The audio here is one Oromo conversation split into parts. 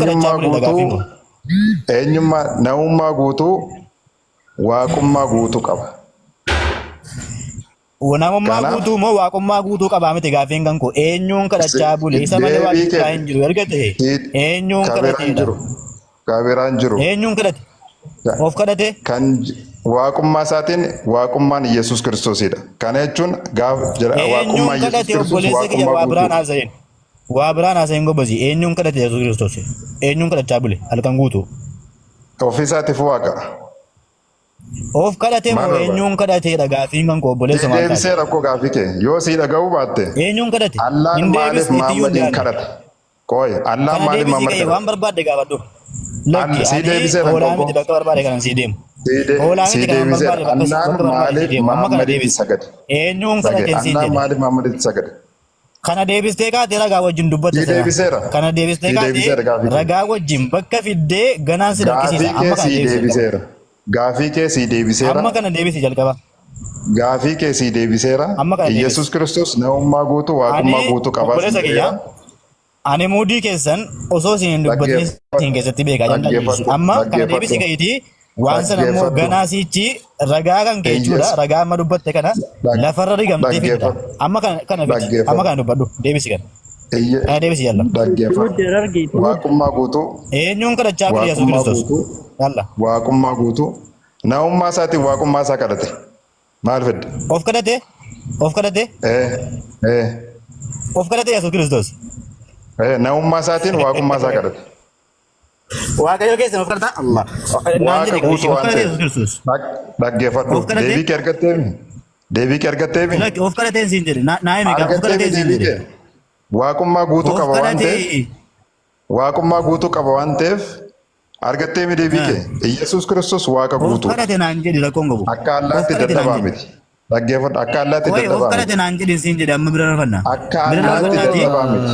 kadachaa bule gaafiin kun. eenyummaa namummaa guutuu waaqummaa guutuu qaba. Namummaa guutuu moo waaqummaa guutuu qabaa miti gaafiin kan koo eenyuun kadhachaa bule isa malee waan biraa hin jiru erga ta'e eenyuun kadhateedha. Kabiraan jiru. Eenyuun kadhate? Of kadhate? Kan waaqummaa isaatiin waaqummaan Yesuus Kiristoosidha. Kana jechuun waaqummaa Yesuus Kiristoos waaqummaa guutuu. Waa biraan haasa'in gobbasi eenyuun kadhate Yesuus Kiristoos? Eenyuun kadhachaa bule halkan guutuu? Ofiisaatiif waaqa. Of kadhate moo eenyuun kadhateedha gaafiin kan koo obboleessa maal taate? Deebisee rakkoo gaafii kee yoo sii dhaga'uu baatte. Eenyuun kadhate? Allaan maaliif Mahammadiin kadhate? Qooyi Allaan maaliif Mahammad kadhate? Waan barbaadde gaafadhu. Lakki sii deebisee hoolaa miti bakka barbaade kanan sii deemu. Hoolaa miti kanan barbaade bakka barbaade deemu. Amma kana deebise. Eenyuun kadhate siin jedhe? Maaliif Mahammaditti sagade? Kana deebistee kaatee ragaa wajjin dubbatte sana. Kana deebistee kaatee ragaa wajjin bakka fiddee ganaan si lakkisiisa. Amma kana deebiseera. Gaafii kee sii deebiseera. Amma kana deebisi jalqaba. Gaafii kee sii deebiseera. Yesuus Kiristoos namummaa guutuu waaqummaa guutuu qaba. Ani muudii keessan osoo siin dubbatin siin keessatti beekaa jaalladhu. Amma kana deebisi ga'itii waan sana immoo ganaa siichi ragaa kan kee jechuudha. Ragaa amma dubbatte kana lafarra rigamtee fidda. Amma kana dubbadhu deebisi kana. Kana deebisi jaalladhu. Waaqummaa guutuu. Eenyuun kadhachaa bule Yesuus Kiristoos? Waaqummaa guutuu. Namummaa isaatiin waaqummaa isaa kadhate. Maal fedde? Of kadhate? Of kadhate? Of kadhate Yesuus Kiristoos? Namummaa isaatiin waaqummaa isaa kadhate. Waaqayyo keessan of kadhata Allah. Waaqa guutuu waan ta'eef. Dhaggeeffadhu. Deebii kee argatteemi? Deebii kee argatteemi? Of kadhateen siin jedhe. Naa himi of kadhateen siin jedhe. Waaqummaa guutuu qaba waan ta'eef. Waaqummaa guutuu qaba waan ta'eef. Argatteemi deebii kee. Yesuus Kiristoos waaqa guutuu. Of kadhate naan jedhi rakkoon qabu. Akka allaatti dadhabaa miti. Dhaggeeffadhu akka allaatti dadhabaa miti. Of kadhate naan jedhi siin jedhe amma bira rafannaa. Akka allaatti dadhabaa miti.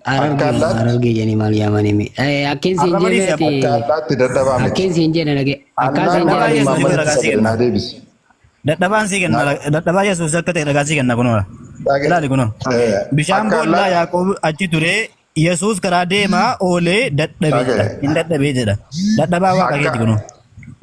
Arargee jeni maal yaamanii akkeen siin jedhe akka allaatti dadhabaa miti. Akkeen siin jedhe dhage akka siin jedhe dadhabaan sii kenna dadhabaa Yesuus akka ta'e dhagaa sii kenna kunoo ilaali kunoo bishaan boollaa Yaaqoob achi ture Yesuus karaa deemaa oolee dadhabee hin dadhabee jedha dadhabaa waaqa keeti kunoo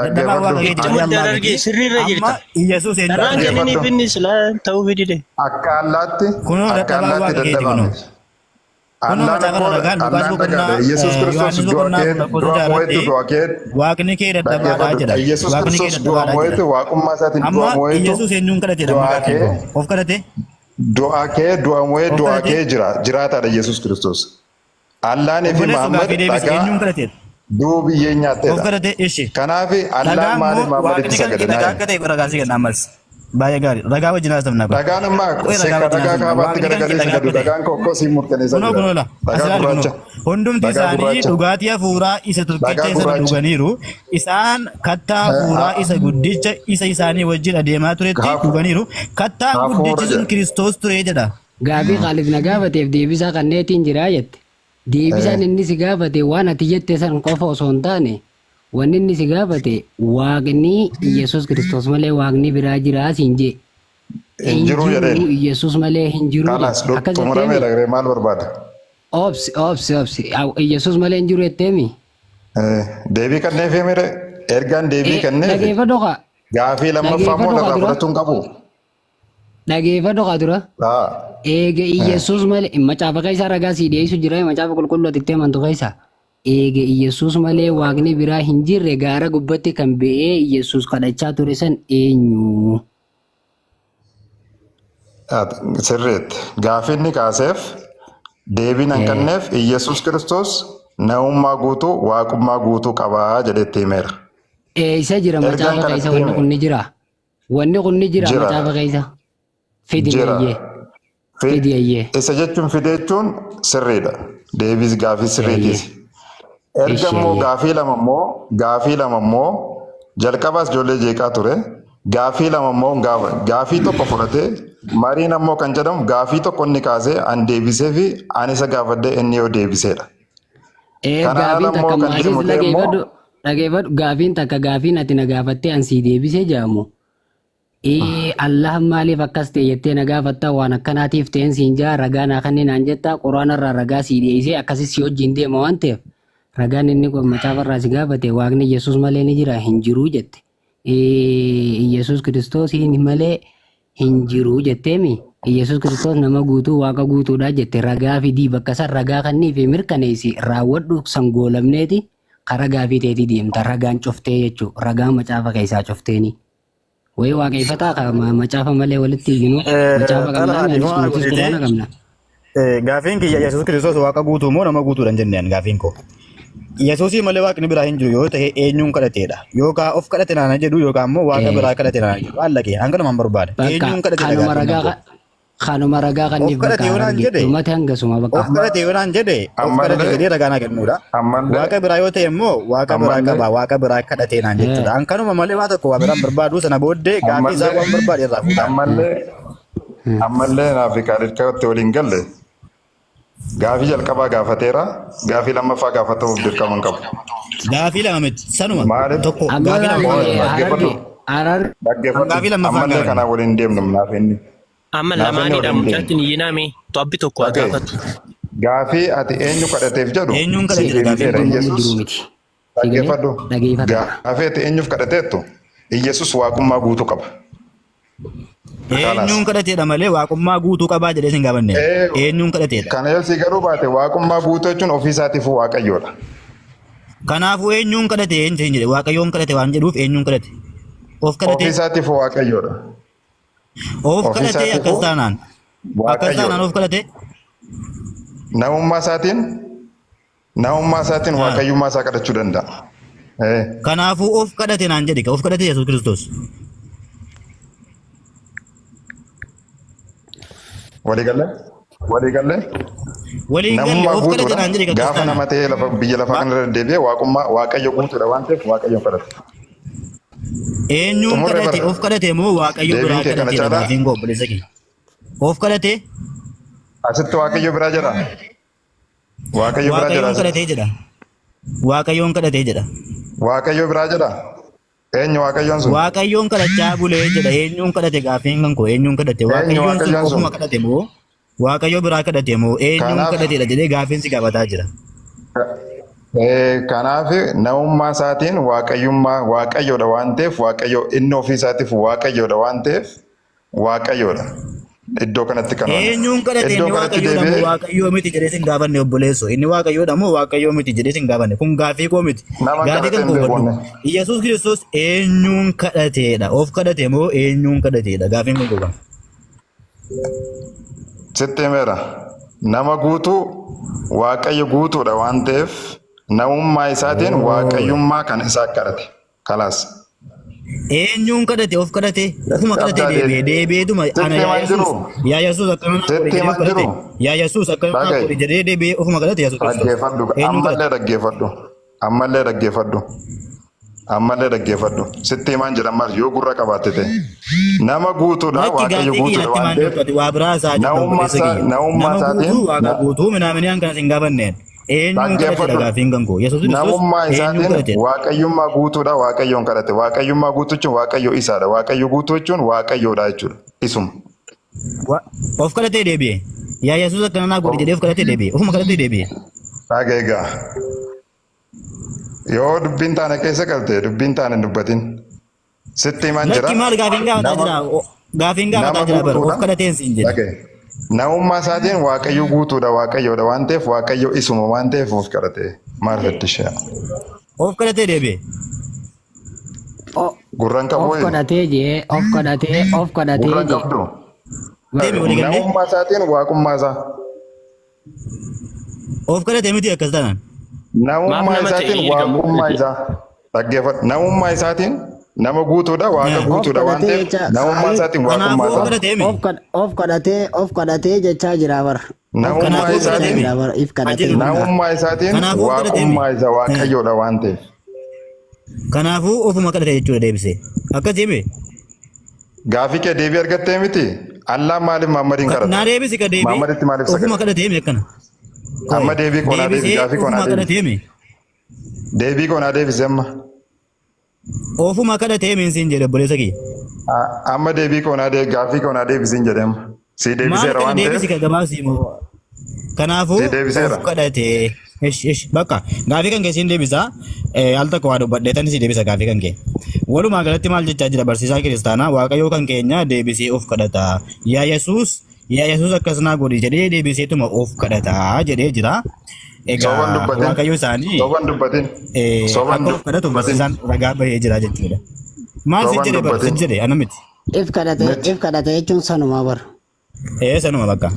dadhabaa waaqa keeti darargee sirriirra jirta Yesuus hin dadhabee ni binni sila ta'uu fidide akka allaatti kunoo dadhabaa waaqa keeti kunoo Yesuus Kiristoos du'a mo'etu waaqni kee dadhabaadhaa jedha Yesuus Kiristoos du'a mo'etu waaqummaa isaatiin du'a mo'etu Yesuus eenyuun kadhatedha maqaa kee of kadhate du'a kee du'a mo'ee du'a kee jiraataadha Yesuus Kiristoos Allaanii fi Mahammad dhagaa duubiyyee nyaatteedha kanaaf Allaan maaliif Mahammaditti sagade baay'ee gaarii ragaa wajjin haasofnaa kun dhagaan ammaa seeka dhagaa kaabaatti garagalee sagadu dhagaan kokkoo siin murteessa hundumti isaanii dhugaatii hafuuraa isa tokkicha isa dhuganiiru isaan kattaa hafuuraa isa guddicha isa isaanii wajjin adeemaa turetti dhuganiiru kattaa guddichi sun Kiristoos ture jedha. Gaabii Khaalid na gaafateef deebisaa kanneetiin jiraa jette deebisaan inni si gaafate waan ati jette san qofa osoo hin taane wanni inni si gaafate waaqni Yesuus Kiristoos malee waaqni biraa jiraa siin jee. Hinjiru jedheen. Yesuus malee hinjiru. Kanas xumuramee dhagree maal barbaada? Obsi. Yesuus malee hinjiru jetteemi. Deebii kanneen feemire ergaan deebii kanneen. Dhageeffadhu kaa. Gaafii lammaffaa moo lafa fudhatuun qabu? Dhageeffadhu kaa dura. Eega Yesuus malee macaafa keessaa ragaa sii dhiyeessu jira macaafa qulqulluu atittee amantu keessaa. Eega Yesuus malee waaqni biraa hin jirre gaara gubbatti kan ba'ee Yesuus kadhachaa ture san eenyu? Sirriitti gaafinni kaaseef deebiin hin kenneef Yesuus Kiristoos namummaa guutuu waaqummaa guutuu qabaa jedhetti himeera. Isa jira macaafa keessa wanni kun ni jira. Wanni kun ni jira macaafa keessa. Fidiyayyee. Isa jechuun fideechuun sirriidha. Deebis gaafii sirriitis. Erga immoo gaafii lama immoo jalqabaas ijoollee jeeqaa ture. Gaafii lama immoo gaafii tokko fudhatee mariin ammoo kan jedhamu gaafii tokko inni kaasee an deebisee fi an isa gaafadhee inni yoo deebiseedha. Dhageeffadhu gaafiin takka gaafiin ati na gaafattee an sii deebisee jedhamu. Allah maaliif akkas ta'e jettee na gaafatta waan akkanaatiif ta'een siin jaa ragaa naa kanneen aan jetta quraana irraa ragaa sii dhiyeessee akkasii si wajjin deema waan ta'eef ragaan inni macaafa irraa si gaafate waaqni Yesuus malee ni jira hin jiruu jette. Yesuus Kiristoos malee hin jiruu jetteemi. Yesuus Kiristoos nama guutuu waaqa guutuudha jette ragaa fidii bakka san ragaa kannii fi mirkaneessi raawwadhu sangoolamneeti karaa gaafii ta'eetii deemta ragaan coftee jechuudha ragaa macaafa keessaa cofteeni. Wayii waaqeffataa macaafa malee walitti hidhinu macaafa qabnaa nutis quraana qabna. Gaafiin kiyya Yesuus Kiristoos waaqa guutuu moo nama guutuudhaan jenneen gaafiin koo. Yesuusii malee waaqni biraa hin jiru yoo ta'e eenyuun kadhateedha yookaan of kadhate naana jedhu yookaan immoo waaqa biraa kadhate naana jedhu allaqee hanganumaan barbaada. Eenyuun kadhate kanuma ragaa kanniif bakka dhumate hangasuma bakka. Of kadhate yoo naan jedhe of kadhate jedhee ragaa naa kennuudha. Waaqa biraa yoo ta'e immoo waaqa biraa qaba waaqa biraa kadhatee naan jechuudha. Hankanuma malee waa tokko waa biraan barbaadu sana booddee gaafii isaa waan barbaade irraa fuudha. Ammallee naaf qaalitti waliin galle gaafii jalqabaa gaafateera gaafii lammaffaa gaafatamuuf dirqama hin qabu. Gaafii lama miti sanuma tokko gaafii lammaffaa ammallee kanaa waliin deemnu naaf inni. Amma lamaanidha mucaatiin iyyinaame to'abbi tokko haa gaafatu. Gaafii ati eenyu kadhateef jedhu eenyuun kadhatee gaafiin Yesuus dhaggeeffadhu. Gaafii ati eenyuuf kadhateettu Yesuus waaqummaa guutuu qaba. Eenyuun kadhateedha malee waaqummaa guutuu qabaa jedhee sin gaafanne. Eenyuun kadhateedha. Kana yoo si garuu baate waaqummaa guutuu jechuun ofii isaatiifuu waaqayyoodha. Kanaafuu eenyuun kadhate eenyu jedhe waaqayyoon kadhate waan jedhuuf eenyuun kadhate. Of kadhate. Ofii isaatiifuu waaqayyoodha. Of kadhate akkas taanaan. Akkas taanaan of kadhate. Namummaa isaatiin waaqayyummaa isaa kadhachuu danda'a. Kanaafuu of kadhate naan jedhe of kadhate Yesuus Kiristoos. Walii galle of kadhate naan jedhe gaafa nama ta'ee biyya lafaa kanarra deddeebi'ee waaqayyo guutuudha waan ta'eef waaqayyoon kadhate. Eenyuun kadhate of kadhate moo waaqayyo biraa kadhate gaafiin koo obboleessa kee. Of kadhate. Asitti waaqayyo biraa jedha. Waaqayyoon kadhatee jedha. Waaqayyoon kadhatee jedha. Waaqayyo biraa jedha. Eenyu waaqayyoon sun? Waaqayyoon kadhachaa bulee jedha. Eenyuun kadhate gaafiin kan koo eenyuun kadhate waaqayyoon sun ofuma kadhate moo waaqayyo biraa kadhate moo eenyuun kadhatedha jedhee gaafiin si gaafataa jira. Kanaaf namummaa isaatiin waaqayyoodha waan ta'eef waaqayyo inni ofii isaatiif waaqayyoodha waan ta'eef waaqayyoodha. Iddoo kanatti kan eenyuun kadhate inni waaqayyoodha moo waaqayyoo miti jedhee sin gaafanne obboleesso inni waaqayyoodha moo waaqayyoo miti jedhee sin gaafanne kun gaafii koo miti. Gaafii kan goobadhu Yesuus Kiristoos eenyuun kadhateedha of kadhate moo eenyuun kadhateedha gaafiin kun goobadhu. Sitti himeera nama guutuu waaqayyo guutuudha waan ta'eef. Namummaa isaatiin waaqayyummaa kan isaa kadhate. Kalaas. Eenyuun kadhate of kadhate ofuma kadhate deebi'eetuma ana yaa Yesuus akkana kadhate yaa Yesuus akkana jedhee deebi'ee ofuma kadhate Yesuus. Ammallee dhaggeeffadhu. Sitti himaan jedhan maal yoo gurra qabaatte ta'e. Nama guutuudha waaqayyo guutuudha waan ta'eef. Namummaa isaatiin. Waaqa guutuu minaaminaan kana sin gaafanneen. Eenyuun kadhatedha gaafiin kan koo Yesuus Kiristoos namummaa isaatiin waaqayyummaa guutuudha waaqayyoon kadhate waaqayyummaa guutuu jechuun waaqayyo isaadha waaqayyo guutuu jechuun waaqayyoodha jechuudha isuma. Of kadhatee deebi'e yaa Yesuus akkana naa godhe jedhee of kadhatee deebi'e ofuma kadhatee deebi'e. Egaa yoo dubbiin taane keessa galte dubbiin taane dubbatin sitti himaan jira. Lakki maal gaafiin gaafataa jira gaafiin gaafataa jira bara of kadhateen siin jedhe. Namummaa isaatiin waaqayyo guutuudha waaqayyoodha waan ta'eef waaqayyo isuma waan ta'eef of kadhate maal fedhishaa. Of kadhatee deebi'e. Gurraan qabu of kadhatee jee of kadhatee gurraan qabdu. Namummaa isaatiin waaqummaa isaa. Of kadhatee miti akkas taanaan. Namummaa isaatiin waaqummaa isaa dhaggeeffadhu namummaa isaatiin. Nama guutuudha waaqa guutuudha waan ta'eef namummaa isaatiin waaqummaa isaa. Of kadhatee jechaa jira bara. Namummaa isaatiin waaqummaa isaa waaqayyoodha waan ta'eef. Kanaafuu ofuma kadhate jechuudha deebisee. Akkas jime. Gaafii kee deebii argattee miti. Allah maaliif Maamadiin kadhate? Naa deebisi ka deebii. Maamaditti maaliif sagale? Ofuma kadhatee mi akkana. Amma deebii koonaa deebii gaafii koonaa deebii. Deebii koonaa deebisee amma. Ofuma kadhatee minsiin jedhe obboleessa kiyya. Amma deebii koonaa gaaffii koonaa deebisiin jedhama. Si Maal deebiseera kana waan ta'eef. deebisi ka gabaasii moo? Kanaafuu Si deebiseera. of kadhatee. Bakka gaaffii kan kee siin deebisa. Al takka waa dubbadheetan si deebisa gaaffii kan kee. Walumaa galatti maal jechaa jira barsiisaa kiristaanaa waaqayyoo kan keenya deebisee of kadhata. Yaa Yesuus akkasnaa godhi jedhee deebiseetuma of kadhata jedhee jira. Egaa waaqayyoo isaanii Soban dubbatin. akka of kadhatu barsiisaan ragaa bahee jira jechuudha. Maal si jedhe barsiisi jedhe ana miti. If kadhate jechuun sanumaa bara. Sanuma bakka.